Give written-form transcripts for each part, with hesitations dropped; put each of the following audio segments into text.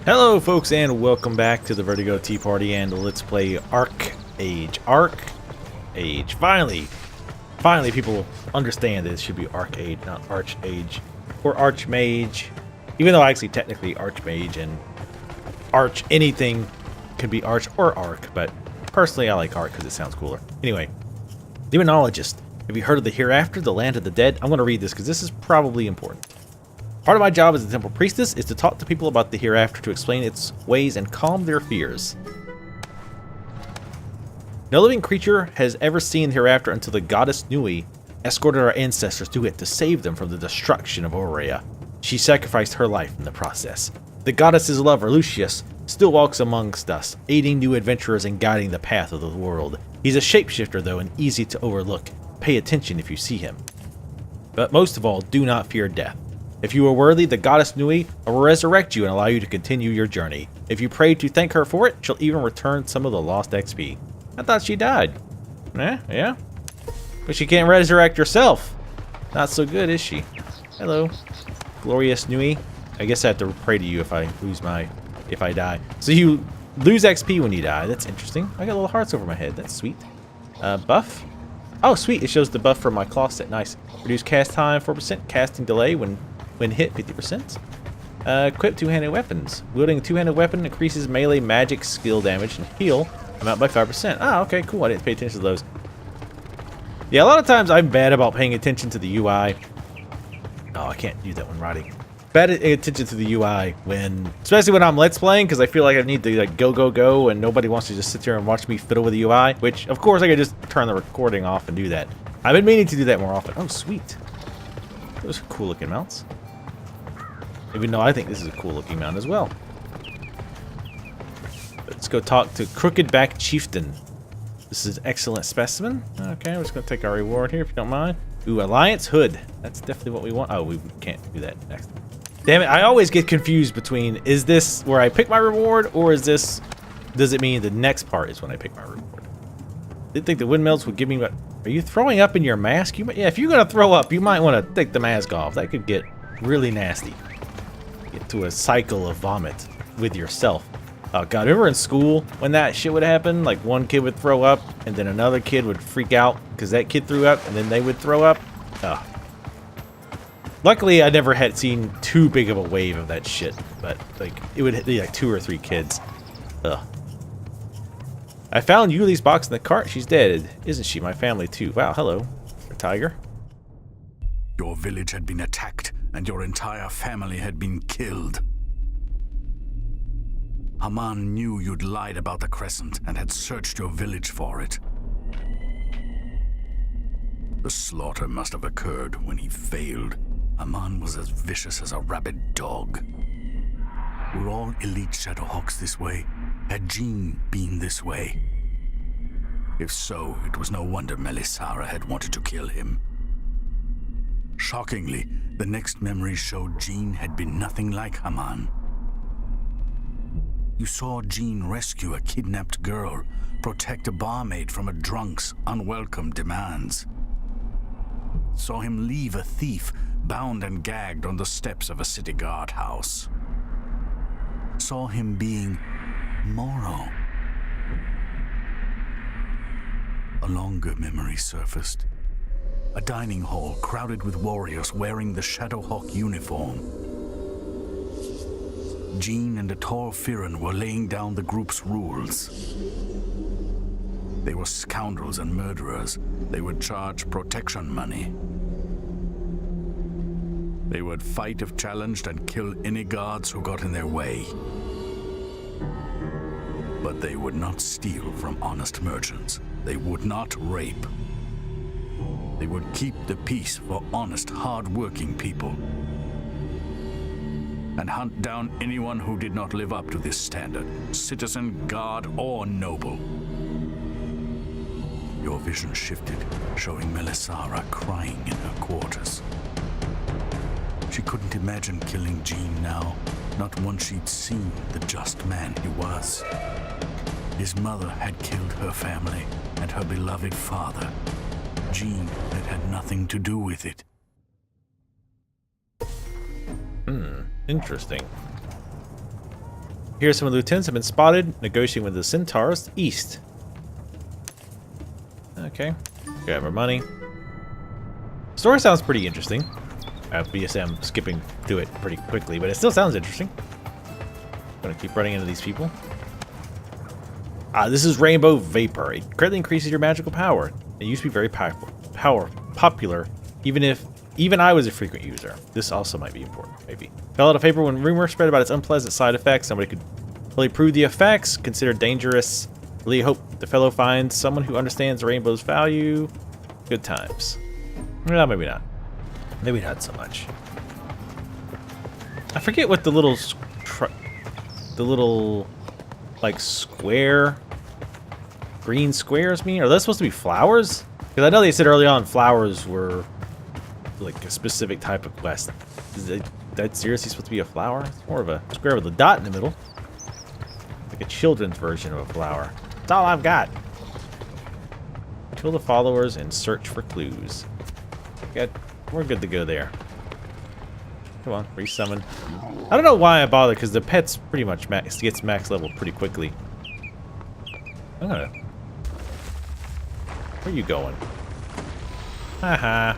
Hello folks and welcome back to the Vertigo Tea Party and Let's Play ArcheAge. ArcheAge. Finally people understand that it should be ArcheAge, not ArcheAge. Or Archmage. Even though actually technically Archmage and Arch anything could be Arch or Arc, but personally I like Arc because it sounds cooler. Anyway, Demonologist. Have you heard of the hereafter, the land of the dead? I'm going to read this because this is probably important. Part of my job as a temple priestess is to talk to people about the hereafter to explain its ways and calm their fears. No living creature has ever seen the hereafter until the goddess Nui escorted our ancestors to it to save them from the destruction of Aurea. She sacrificed her life in the process. The goddess's lover, Lucius, still walks amongst us, aiding new adventurers and guiding the path of the world. He's a shapeshifter though and easy to overlook. Pay attention if you see him. But most of all, do not fear death. If you are worthy, the goddess Nui will resurrect you and allow you to continue your journey. If you pray to thank her for it, she'll even return some of the lost XP. I thought she died. Yeah? But she can't resurrect herself. Not so good, is she? Hello, glorious Nui. I guess I have to pray to you if I die. So you lose XP when you die. That's interesting. I got little hearts over my head. That's sweet. Buff? Oh, sweet. It shows the buff from my claw set. Nice. Reduce cast time 4%. Casting delay when hit 50%. Equip two-handed weapons. Wielding a two-handed weapon increases melee magic skill damage and heal amount by 5%. Ah, okay, cool. I didn't pay attention to those. Yeah, a lot of times I'm bad about paying attention to the UI. Oh, I can't do that when writing. Bad at attention to the UI especially when I'm Let's Playing, because I feel like I need to like go, and nobody wants to just sit there and watch me fiddle with the UI. Which, of course, I could just turn the recording off and do that. I've been meaning to do that more often. Oh, sweet. Those are cool looking mounts. Even though I think this is a cool looking mount as well. Let's go talk to Crooked Back Chieftain. This is an excellent specimen. Okay, we're just going to take our reward here if you don't mind. Ooh, Alliance Hood. That's definitely what we want. Oh, we can't do that next. Damn it, I always get confused between, is this where I pick my reward, or is this, does it mean the next part is when I pick my reward? Didn't think the windmills would give me, are you throwing up in your mask? Yeah, if you're going to throw up, you might want to take the mask off. That could get really nasty. Get to a cycle of vomit with yourself. Oh god, remember in school when that shit would happen? Like one kid would throw up and then another kid would freak out because that kid threw up and then they would throw up. Oh. Luckily I never had seen too big of a wave of that shit, but like it would be like 2 or 3 kids. Ugh. I found Yuli's box in the cart. She's dead, isn't she? My family too. Wow, hello, tiger. Your village had been attacked and your entire family had been killed. Haman knew you'd lied about the Crescent and had searched your village for it. The slaughter must have occurred when he failed. Haman was as vicious as a rabid dog. Were all elite Shadowhawks this way? Had Jean been this way? If so, it was no wonder Melisara had wanted to kill him. Shockingly, the next memories showed Jean had been nothing like Haman. You saw Jean rescue a kidnapped girl, protect a barmaid from a drunk's unwelcome demands. Saw him leave a thief bound and gagged on the steps of a city guardhouse. Saw him being Moro. A longer memory surfaced. A dining hall crowded with warriors wearing the Shadowhawk uniform. Jean and a tall Firan were laying down the group's rules. They were scoundrels and murderers. They would charge protection money. They would fight if challenged and kill any guards who got in their way. But they would not steal from honest merchants. They would not rape. They would keep the peace for honest, hard-working people. And hunt down anyone who did not live up to this standard, citizen, guard, or noble. Your vision shifted, showing Melisara crying in her quarters. She couldn't imagine killing Jean now, not once she'd seen the just man he was. His mother had killed her family and her beloved father. Jean had had nothing to do with it. Interesting. Here some of the lieutenants have been spotted negotiating with the centaurs east. Okay. Grab our money. Story sounds pretty interesting. Obviously, I'm skipping through it pretty quickly, but it still sounds interesting. Gonna keep running into these people. This is Rainbow Vapor. It greatly increases your magical power. It used to be very popular, even I was a frequent user. This also might be important, maybe. Fell out of favor when rumors spread about its unpleasant side effects. Somebody could really prove the effects. Considered dangerous. Really hope the fellow finds someone who understands the rainbow's value. Good times. Well, maybe not. Maybe not so much. I forget what the little like square, green squares mean. Are those supposed to be flowers? Because I know they said early on flowers were like a specific type of quest. Is that seriously supposed to be a flower? It's more of a square with a dot in the middle. Like a children's version of a flower. That's all I've got. Kill the followers and search for clues. We're good to go there. Come on, resummon. I don't know why I bother, because the pet's pretty much gets max level pretty quickly. I'm gonna... Where are you going? Haha.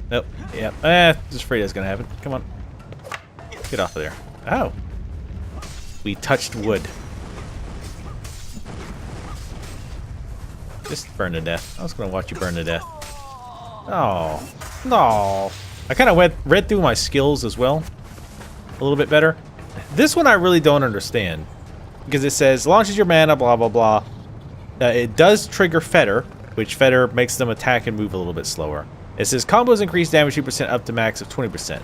Nope. Yep. Just afraid that's gonna happen. Come on. Get off of there. Oh. We touched wood. Just burn to death. I was gonna watch you burn to death. Oh. No. I kind of read through my skills as well. A little bit better. This one I really don't understand. Because it says, launches your mana, blah, blah, blah. It does trigger Fetter, which Fetter makes them attack and move a little bit slower. It says, combos increase damage 2% up to max of 20%.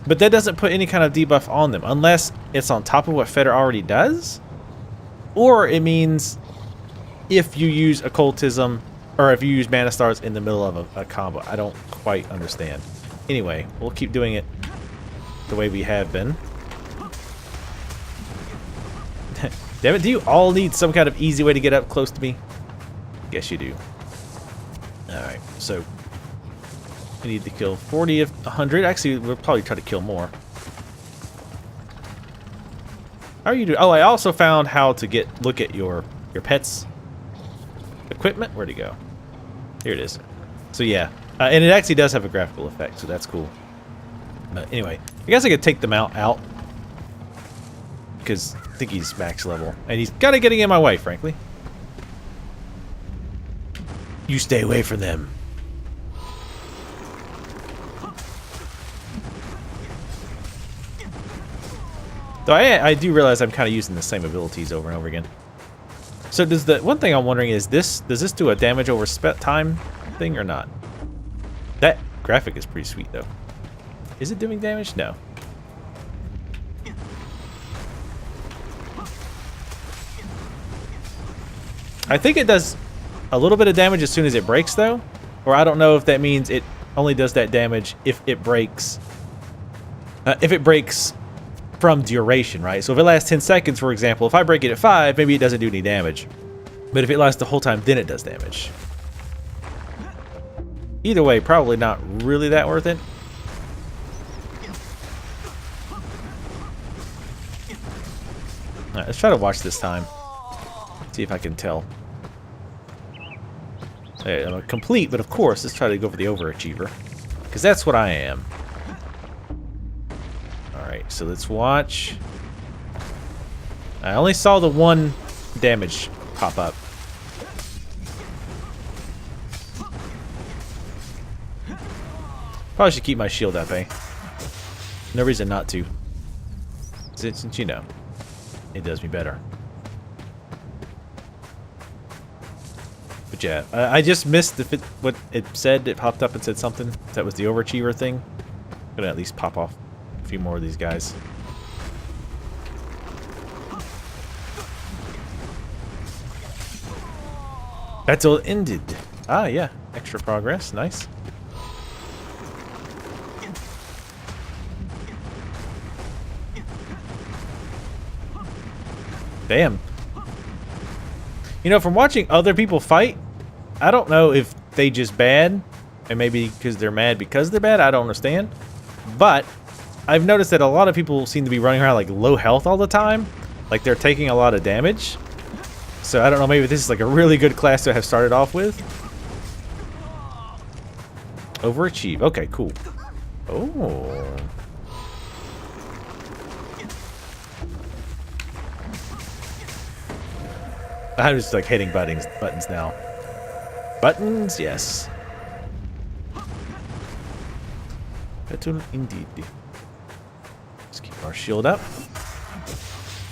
But that doesn't put any kind of debuff on them, unless it's on top of what Fetter already does. Or it means if you use occultism, or if you use mana stars in the middle of a combo. I don't quite understand. Anyway, we'll keep doing it the way we have been. Damn it, do you all need some kind of easy way to get up close to me? Guess you do. Alright, so we need to kill 40 of 100. Actually, we'll probably try to kill more. How are you doing? Oh, I also found how to look at your pets' equipment. Where'd it go? Here it is. So yeah, and it actually does have a graphical effect, so that's cool. But anyway, I guess I could take them out because I think he's max level, and he's kind of getting in my way, frankly. You stay away from them. Though I do realize I'm kind of using the same abilities over and over again. So does the one thing I'm wondering is does this do a damage over time thing or not? That graphic is pretty sweet though. Is it doing damage? No. I think it does a little bit of damage as soon as it breaks though, or I don't know if that means it only does that damage if it breaks. If it breaks from duration, right? So if it lasts 10 seconds, for example, if I break it at 5, maybe it doesn't do any damage. But if it lasts the whole time, then it does damage. Either way, probably not really that worth it. Alright, let's try to watch this time. See if I can tell. Hey, I'm complete, but of course, let's try to go for the overachiever. Because that's what I am. Alright, so let's watch. I only saw the one damage pop up. Probably should keep my shield up, eh? No reason not to. Since you know, it does me better. But yeah, I just missed what it said. It popped up and said something. That was the overachiever thing. I'm gonna at least pop off a few more of these guys. Battle ended. Ah, yeah. Extra progress. Nice. Damn. You know, from watching other people fight, I don't know if they just bad, and maybe because they're mad because they're bad, I don't understand. But I've noticed that a lot of people seem to be running around like low health all the time. Like they're taking a lot of damage. So I don't know, maybe this is like a really good class to have started off with. Overachieve. Okay, cool. Oh. I'm just like hitting buttons now. Buttons, yes. Button indeed. Let's keep our shield up.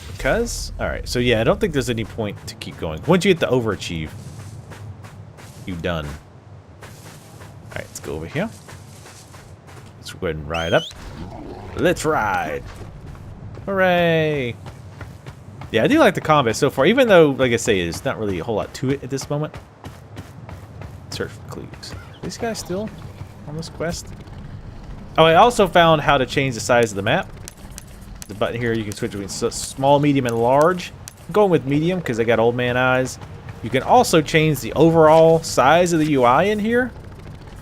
Because, alright, so yeah, I don't think there's any point to keep going. Once you hit the overachieve, you're done. Alright, let's go over here. Let's go ahead and ride up. Let's ride! Hooray! Yeah, I do like the combat so far, even though, like I say, there's not really a whole lot to it at this moment. Search for clues. Are these guys still on this quest? Oh, I also found how to change the size of the map. The button here, you can switch between small, medium, and large. I'm going with medium because I got old man eyes. You can also change the overall size of the UI in here.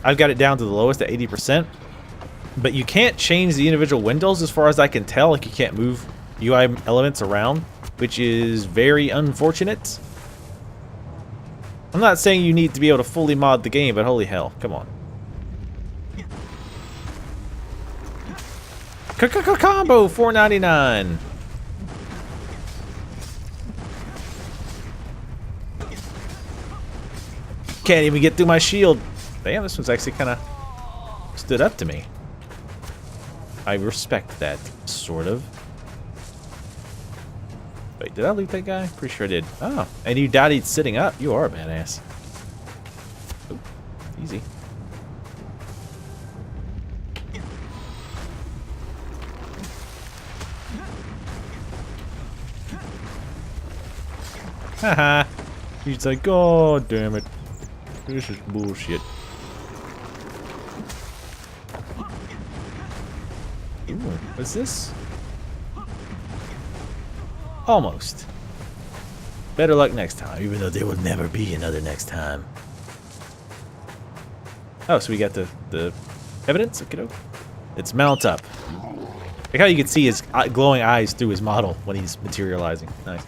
I've got it down to the lowest at 80%. But you can't change the individual windows as far as I can tell. Like, you can't move UI elements around, which is very unfortunate. I'm not saying you need to be able to fully mod the game, but holy hell, come on. Combo $4.99. Can't even get through my shield. Damn, this one's actually kind of stood up to me. I respect that, sort of. Wait, did I loot that guy? Pretty sure I did. Oh, and you died sitting up. You are a badass. Ooh, easy. Haha. He's like, oh, damn it. This is bullshit. Ooh, what's this? Almost. Better luck next time, even though there will never be another next time. Oh, so we got the evidence? Okay, it's mount up. Like how you can see his glowing eyes through his model when he's materializing. Nice.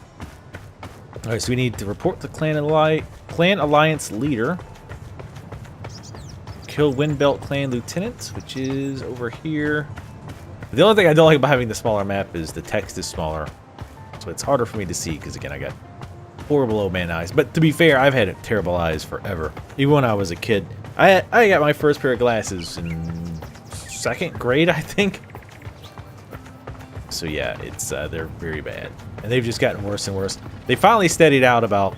Alright, so we need to report the Clan Alliance leader. Kill Windbelt Clan Lieutenant, which is over here. The only thing I don't like about having the smaller map is the text is smaller. So it's harder for me to see because, again, I got horrible old man eyes. But to be fair, I've had terrible eyes forever. Even when I was a kid. I got my first pair of glasses in 2nd grade, I think. So yeah, it's they're very bad. And they've just gotten worse and worse. They finally steadied out about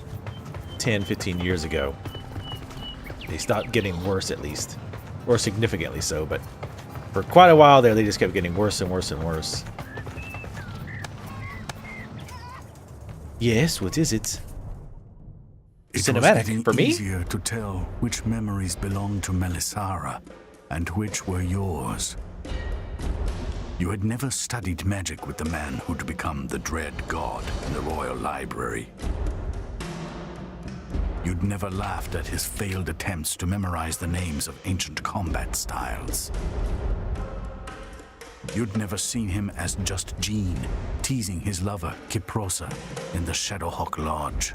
10, 15 years ago. They stopped getting worse, at least. Or significantly so, but for quite a while there, they just kept getting worse and worse and worse. Yes, what is it? Cinematic for me? It was easier to tell which memories belonged to Melisara and which were yours. You had never studied magic with the man who'd become the dread god in the royal library. You'd never laughed at his failed attempts to memorize the names of ancient combat styles. You'd never seen him as just Jean, teasing his lover, Kiprosa, in the Shadowhawk Lodge.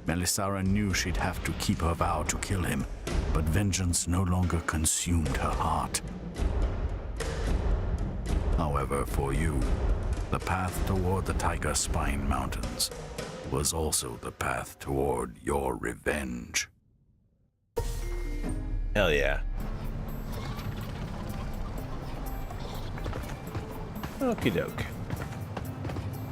Melisara knew she'd have to keep her vow to kill him, but vengeance no longer consumed her heart. However, for you, the path toward the Tiger Spine Mountains was also the path toward your revenge. Hell yeah. Okie doke.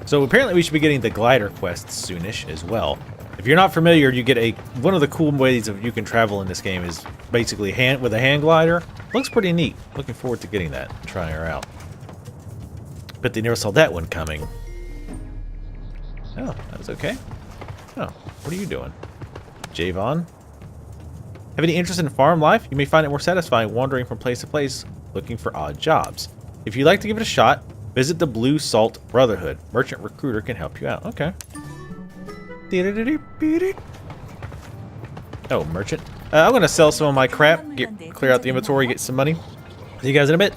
So apparently we should be getting the glider quests soonish as well. If you're not familiar, you get one of the cool ways of you can travel in this game is basically with a hand glider. Looks pretty neat. Looking forward to getting that and trying her out. Bet they never saw that one coming. Oh, that was okay. Oh, what are you doing? Javon? Have any interest in farm life? You may find it more satisfying wandering from place to place looking for odd jobs. If you'd like to give it a shot, visit the Blue Salt Brotherhood. Merchant Recruiter can help you out. Okay. Oh, merchant. I'm gonna sell some of my crap, clear out the inventory, get some money. See you guys in a bit.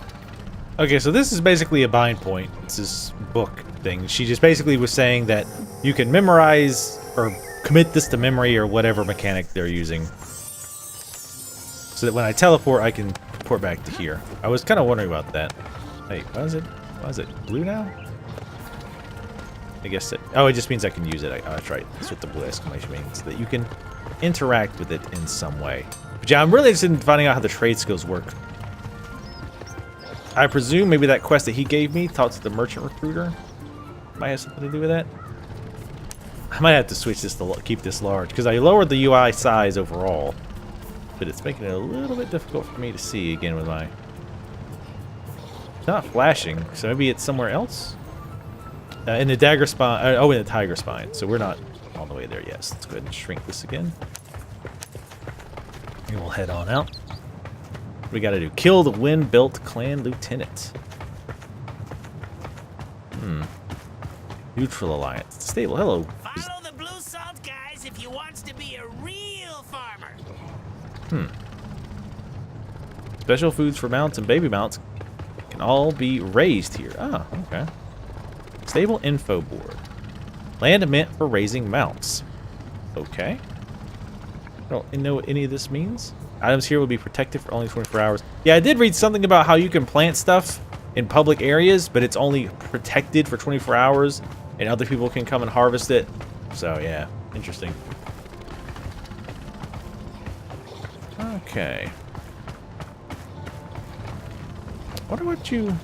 Okay, so this is basically a bind point. It's this book thing. She just basically was saying that you can memorize or commit this to memory or whatever mechanic they're using. So that when I teleport, I can port back to here. I was kind of wondering about that. Hey, why is it blue now? I guess oh, it just means I can use it. Oh, that's right. That's what the blue exclamation means. That you can interact with it in some way. But yeah, I'm really interested in finding out how the trade skills work. I presume maybe that quest that he gave me, talk to the merchant recruiter, might have something to do with that. I might have to switch this to keep this large, because I lowered the UI size overall, but it's making it a little bit difficult for me to see again with my... It's not flashing, so maybe it's somewhere else? In the dagger spine, oh, in the tiger spine, so we're not all the way there yet. So let's go ahead and shrink this again. And we'll head on out. We gotta do kill the wind-built clan lieutenant. Neutral alliance. Stable. Hello. Follow the blue salt guys if you wants to be a real farmer. Special foods for mounts and baby mounts can all be raised here. Ah, okay. Stable info board. Land meant for raising mounts. Okay. I don't know what any of this means. Items here will be protected for only 24 hours. Yeah, I did read something about how you can plant stuff in public areas, but it's only protected for 24 hours, and other people can come and harvest it. So, yeah, interesting. Okay. Wonder what you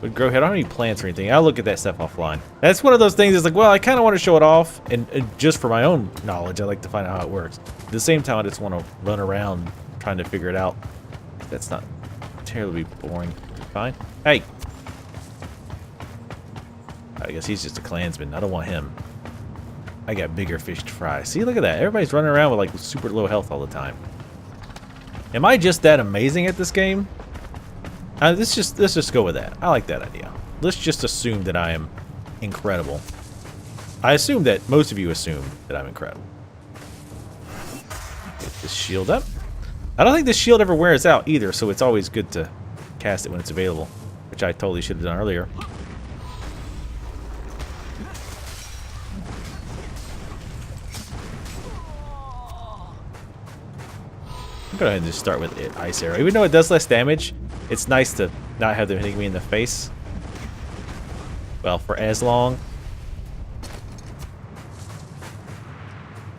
would grow here. I don't have any plants or anything. I'll look at that stuff offline. That's one of those things that's like, well, I kind of want to show it off, and just for my own knowledge, I like to find out how it works. At the same time, I just want to run around trying to figure it out. That's not terribly boring. Fine. Hey! I guess he's just a clansman. I don't want him. I got bigger fish to fry. See, look at that. Everybody's running around with, like, super low health all the time. Am I just that amazing at this game? Let's just go with that. I like that idea. Let's just assume that I am incredible. I assume that most of you assume that I'm incredible. Get this shield up. I don't think this shield ever wears out either, so it's always good to cast it when it's available, which I totally should have done earlier. I'm going to go ahead and just start with it, Ice Arrow. Even though it does less damage, it's nice to not have them hitting me in the face. Well, for as long.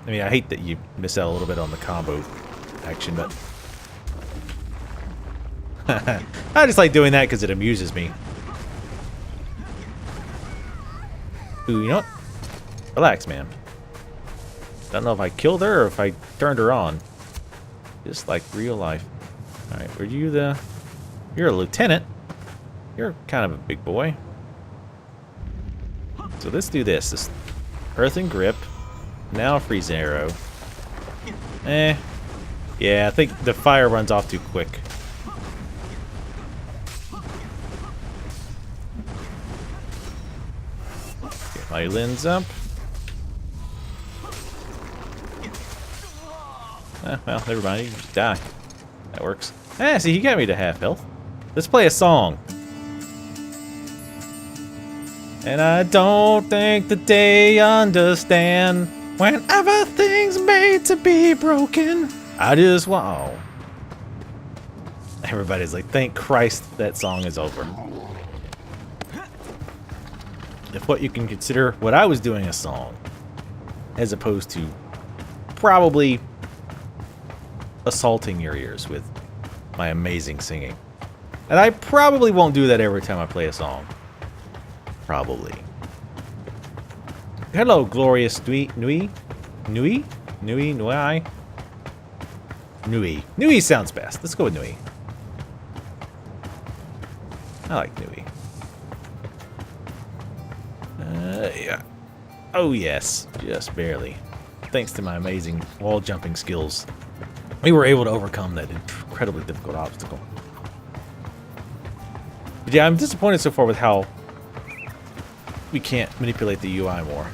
I mean, I hate that you miss out a little bit on the combo action, but... I just like doing that because it amuses me. Ooh, you know what? Relax, man. Don't know if I killed her or if I turned her on. Just like real life. Alright, were you the... You're a lieutenant. You're kind of a big boy. So let's do this. This earthen grip. Now freeze arrow. Yeah, I think the fire runs off too quick. Get my lens up. Well, never mind. You can just die. That works. See, he got me to half health. Let's play a song. And I don't think that they understand when everything's made to be broken. I just want... Oh. Everybody's like, thank Christ that song is over. If what you can consider what I was doing a song, as opposed to probably assaulting your ears with my amazing singing. And I probably won't do that every time I play a song. Probably. Hello, glorious Nui. Nui sounds best. Let's go with Nui. I like Nui. Yeah. Oh yes, just barely. Thanks to my amazing wall jumping skills, we were able to overcome that incredibly difficult obstacle. But yeah, I'm disappointed so far with how we can't manipulate the UI more.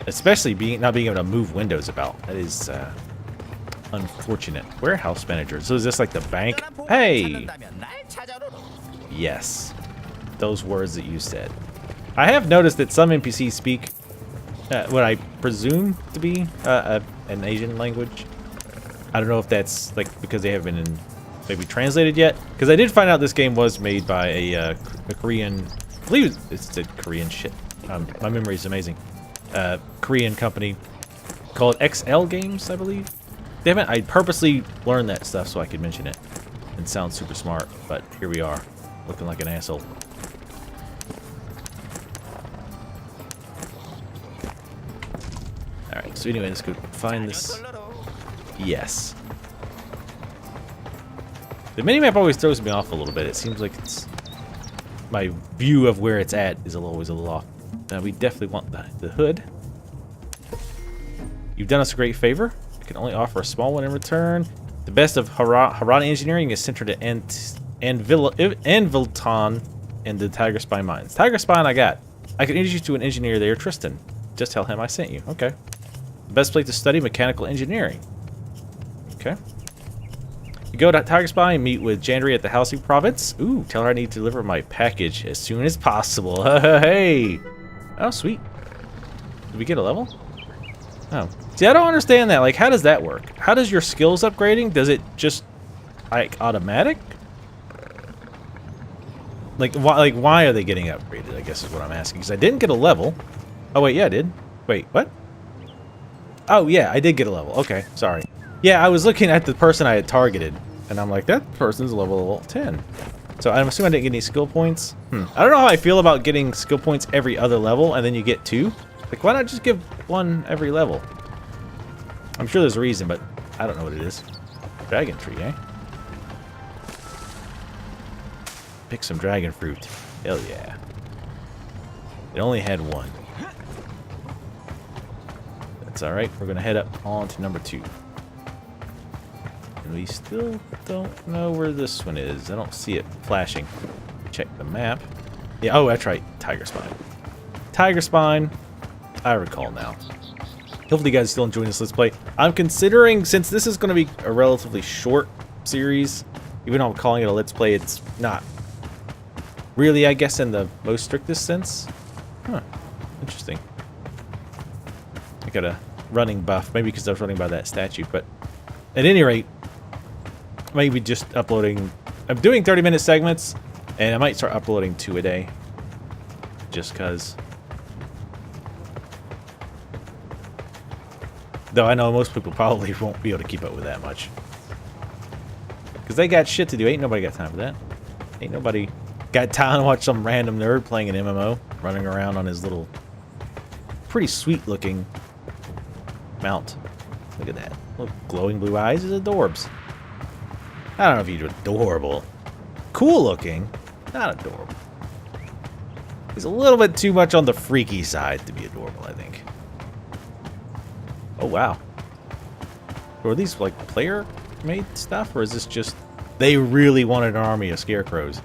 Especially not being able to move windows about. That is unfortunate. Warehouse manager. So is this like the bank? Hey! Yes. Those words that you said. I have noticed that some NPCs speak what I presume to be an Asian language. I don't know if that's like because they haven't been maybe translated yet. Because I did find out this game was made by a Korean, I believe it's a Korean shit. My memory is amazing. Korean company called XL Games, I believe. They haven't. I purposely learned that stuff so I could mention it and sound super smart. But here we are, looking like an asshole. All right. So anyway, let's go find this. Yes. The minimap always throws me off a little bit. It seems like it's my view of where it's at is always a little off. Now we definitely want the hood. You've done us a great favor. I can only offer a small one in return. The best of Harada engineering is centered at Anvilton and the Tiger Spine mines. Tiger Spine I got. I can introduce you to an engineer there, Tristan. Just tell him I sent you. Okay. The best place to study mechanical engineering. Okay. You go to Tiger Spine, meet with Jandry at the Housing Province. Ooh, tell her I need to deliver my package as soon as possible. Hey! Oh, sweet. Did we get a level? Oh. See, I don't understand that. Like, how does that work? How does your skills upgrading? Does it just, like, automatic? Like, why are they getting upgraded, I guess is what I'm asking. Because I didn't get a level. Oh, wait, yeah, I did. Wait, what? Oh, yeah, I did get a level. Okay, sorry. Yeah, I was looking at the person I had targeted, and I'm like, that person's level 10. So I'm assuming I didn't get any skill points. I don't know how I feel about getting skill points every other level, and then you get 2. Like, why not just give 1 every level? I'm sure there's a reason, but I don't know what it is. Dragon tree, eh? Pick some dragon fruit. Hell yeah. It only had 1. That's alright. We're going to head up on to number 2. And we still don't know where this one is. I don't see it flashing. Check the map. Yeah, oh, that's right. Tiger Spine. Tiger Spine. I recall now. Hopefully you guys are still enjoying this Let's Play. I'm considering, since this is going to be a relatively short series, even though I'm calling it a Let's Play, it's not really, I guess, in the most strictest sense. Huh. Interesting. I got a running buff, maybe because I was running by that statue, but at any rate, maybe just uploading. I'm doing 30-minute segments, and I might start uploading 2 a day. Just because. Though I know most people probably won't be able to keep up with that much. Because they got shit to do. Ain't nobody got time for that. Ain't nobody got time to watch some random nerd playing an MMO. Running around on his little, pretty sweet looking mount. Look at that. Look, glowing blue eyes is adorbs. I don't know if he's adorable. Cool looking. Not adorable. He's a little bit too much on the freaky side to be adorable, I think. Oh, wow. Are these, like, player-made stuff? Or is this just... They really wanted an army of scarecrows.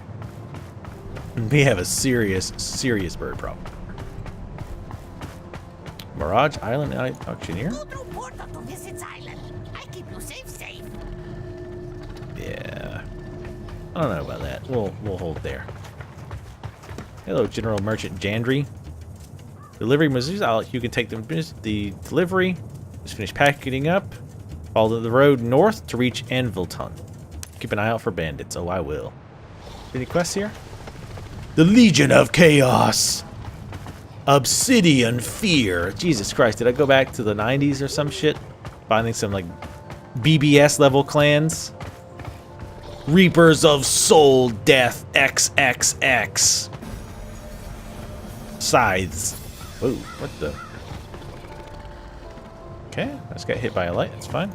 We have a serious, serious bird problem. Mirage Island Auctioneer? Yeah. I don't know about that. We'll hold there. Hello, General Merchant Jandry. Delivery Mizzou. You can take the delivery. Just finish packing up. Follow the road north to reach Anvilton. Keep an eye out for bandits. Oh, I will. Any quests here? The Legion of Chaos. Obsidian Fear. Jesus Christ, did I go back to the 90s or some shit? Finding some, like, BBS level clans? Reapers of Soul Death XXX. Scythes. Whoa, what the? Okay, I just got hit by a light. That's fine.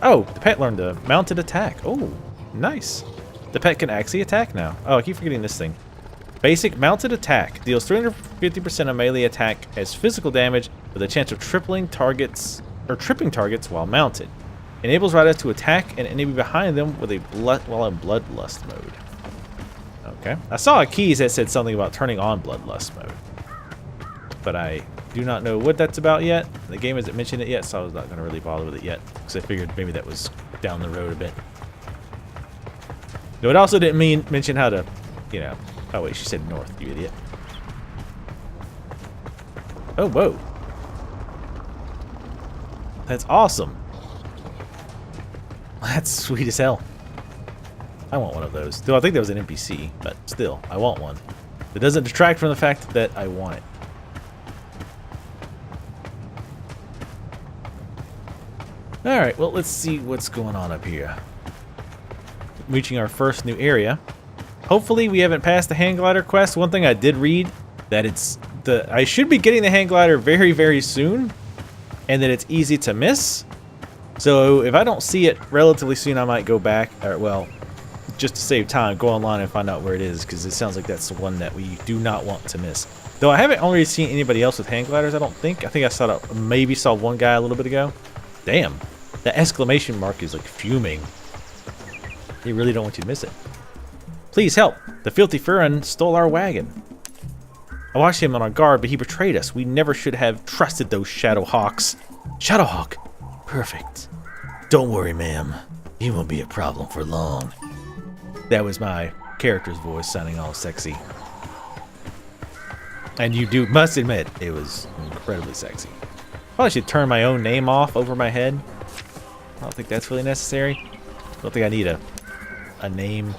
Oh, the pet learned a mounted attack. Oh, nice. The pet can actually attack now. Oh, I keep forgetting this thing. Basic mounted attack deals 350% of melee attack as physical damage with a chance of tripping targets while mounted. Enables riders to attack an enemy behind them with while in bloodlust mode. Okay. I saw a keys that said something about turning on bloodlust mode, but I do not know what that's about yet. The game hasn't mentioned it yet, so I was not going to really bother with it yet. Because I figured maybe that was down the road a bit. No, it also didn't mention how to, you know... Oh, wait, she said north, you idiot. Oh, whoa. That's awesome. That's sweet as hell. I want one of those. Though I think that was an NPC, but still, I want one. It doesn't detract from the fact that I want it. Alright, well, let's see what's going on up here. Reaching our first new area. Hopefully we haven't passed the hang glider quest. One thing I did read, that I should be getting the hang glider very, very soon, and that it's easy to miss. So if I don't see it relatively soon, I might go back, or well, just to save time, go online and find out where it is, because it sounds like that's the one that we do not want to miss. Though I haven't already seen anybody else with hang gliders, I don't think. I think I maybe saw one guy a little bit ago. Damn, that exclamation mark is like fuming. They really don't want you to miss it. Please help! The filthy Furin stole our wagon. I watched him on our guard, but he betrayed us. We never should have trusted those Shadow Hawks. Shadow Hawk? Perfect. Don't worry, ma'am. He won't be a problem for long. That was my character's voice sounding all sexy. And you must admit, it was incredibly sexy. Probably should turn my own name off over my head. I don't think that's really necessary. I don't think I need a name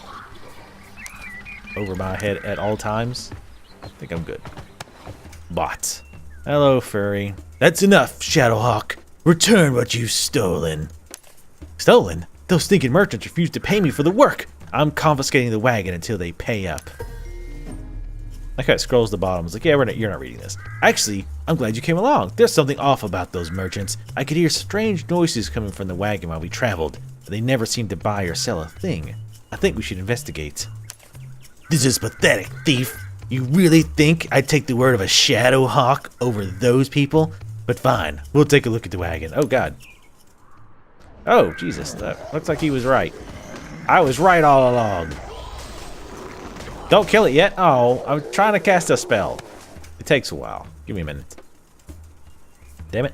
over my head at all times. I think I'm good. Bot. Hello, furry. That's enough, Shadowhawk. Return what you've stolen. Stolen? Those stinking merchants refused to pay me for the work. I'm confiscating the wagon until they pay up. Like how it scrolls to the bottom. It's like, yeah, you're not reading this. Actually, I'm glad you came along. There's something off about those merchants. I could hear strange noises coming from the wagon while we traveled, but they never seemed to buy or sell a thing. I think we should investigate. This is pathetic, thief. You really think I'd take the word of a Shadowhawk over those people? But fine, we'll take a look at the wagon. Oh, God. Oh, Jesus. That looks like he was right. I was right all along. Don't kill it yet. Oh, I'm trying to cast a spell. It takes a while. Give me a minute. Damn it.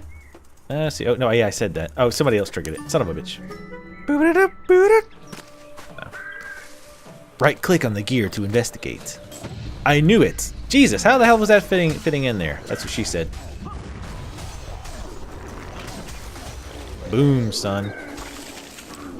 Let's see. Oh, no, yeah, I said that. Oh, somebody else triggered it. Son of a bitch. No. Right click on the gear to investigate. I knew it. Jesus, how the hell was that fitting in there? That's what she said. Boom, son.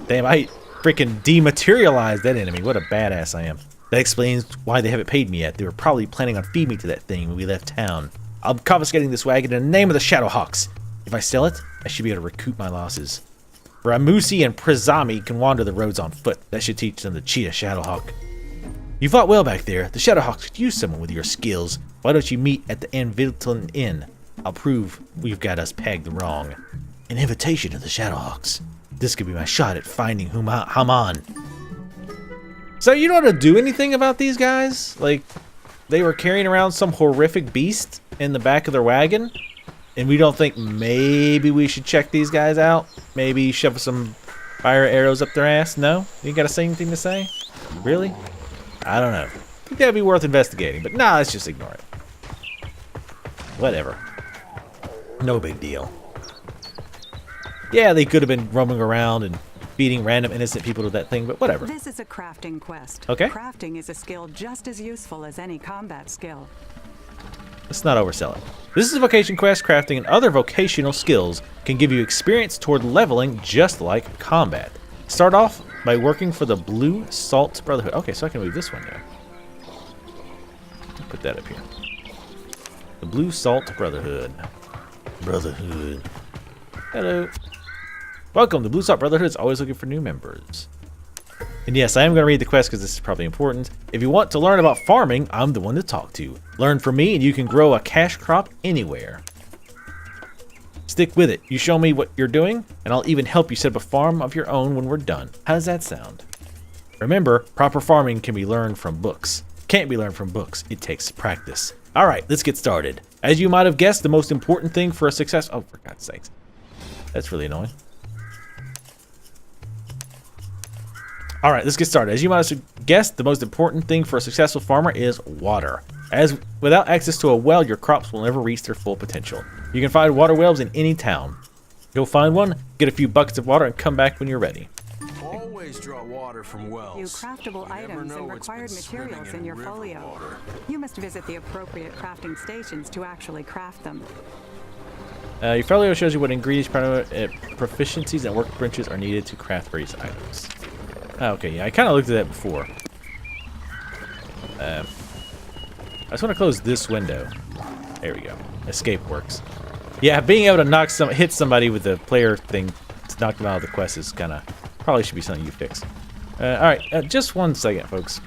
Damn, I freaking dematerialized that enemy. What a badass I am. That explains why they haven't paid me yet. They were probably planning on feeding me to that thing when we left town. I'm confiscating this wagon in the name of the Shadowhawks. If I sell it, I should be able to recoup my losses. Ramusi and Prizami can wander the roads on foot. That should teach them to cheat a Shadowhawk. You fought well back there. The Shadowhawks could use someone with your skills. Why don't you meet at the Anvilton Inn? I'll prove we've got us pegged wrong. An invitation to the Shadowhawks. This could be my shot at finding Haman. So you don't have to do anything about these guys? Like, they were carrying around some horrific beast in the back of their wagon? And we don't think maybe we should check these guys out? Maybe shove some fire arrows up their ass? No? You got the same thing to say? Really? I don't know. I think that'd be worth investigating, but nah, let's just ignore it. Whatever. No big deal. Yeah, they could have been roaming around and beating random innocent people to that thing, but whatever. This is a crafting quest. Okay. Crafting is a skill just as useful as any combat skill. Let's not oversell it. This is a vocation quest. Crafting and other vocational skills can give you experience toward leveling just like combat. Start off by working for the Blue Salt Brotherhood. Okay, so I can move this one now. Put that up here. The Blue Salt Brotherhood. Brotherhood. Hello. Welcome. The Blue Salt Brotherhood is always looking for new members. And yes, I am going to read the quest because this is probably important. If you want to learn about farming, I'm the one to talk to. Learn from me and you can grow a cash crop anywhere. Stick with it. You show me what you're doing, and I'll even help you set up a farm of your own when we're done. How does that sound? Remember, proper farming can be learned from books. Can't be learned from books. It takes practice. Alright, let's get started. As you might have guessed, the most important thing for a success... Oh, for God's sakes. That's really annoying. Alright, let's get started. As you might have guessed, the most important thing for a successful farmer is water. As without access to a well, your crops will never reach their full potential. You can find water wells in any town. Go find one, get a few buckets of water, and come back when you're ready. Always draw water from wells. You craftable items and required materials in your folio. You must visit the appropriate crafting stations to actually craft them. Your folio shows you what ingredients, proficiencies, and workbenches are needed to craft various items. Okay, yeah, I kind of looked at that before. I just want to close this window. There we go. Escape works. Yeah, being able to hit somebody with the player thing to knock them out of the quest is kind of probably should be something you fix. All right, just one second, folks.